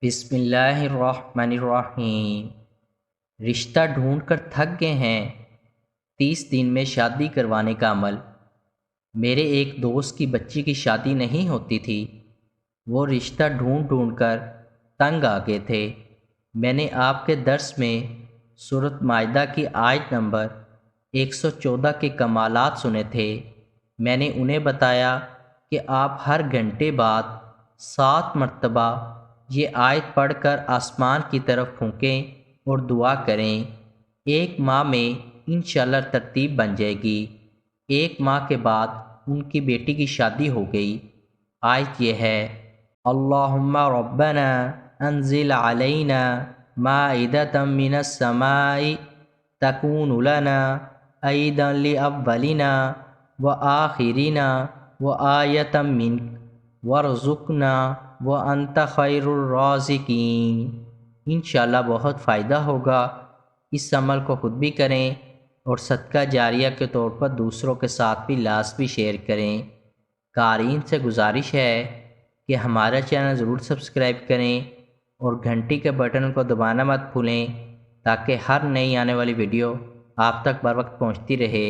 بسم اللہ الرحمن الرحیم۔ رشتہ ڈھونڈ کر تھک گئے ہیں، 30 دن میں شادی کروانے کا عمل۔ میرے ایک دوست کی بچی کی شادی نہیں ہوتی تھی، وہ رشتہ ڈھونڈ ڈھونڈ کر تنگ آ گئے تھے۔ میں نے آپ کے درس میں سورۃ مائدہ کی آیت نمبر 114 کے کمالات سنے تھے۔ میں نے انہیں بتایا کہ آپ ہر گھنٹے بعد 7 مرتبہ یہ آیت پڑھ کر آسمان کی طرف پھونکیں اور دعا کریں۔ 1 ماہ میں انشاءاللہ ترتیب بن جائے گی۔ 1 ماہ کے بعد ان کی بیٹی کی شادی ہو گئی۔ آیت یہ ہے: اللہم ربنا انزل علینا مائدۃ من السماء تکون لنا عیدا لاولنا وآخرنا وآیۃ منک وارزقنا وانت خیر الرازقین۔ انشاءاللہ بہت فائدہ ہوگا۔ اس عمل کو خود بھی کریں اور صدقہ جاریہ کے طور پر دوسروں کے ساتھ بھی لازمی شیئر کریں۔ قارئین سے گزارش ہے کہ ہمارا چینل ضرور سبسکرائب کریں اور گھنٹی کے بٹن کو دبانا مت بھولیں تاکہ ہر نئی آنے والی ویڈیو آپ تک بر وقت پہنچتی رہے۔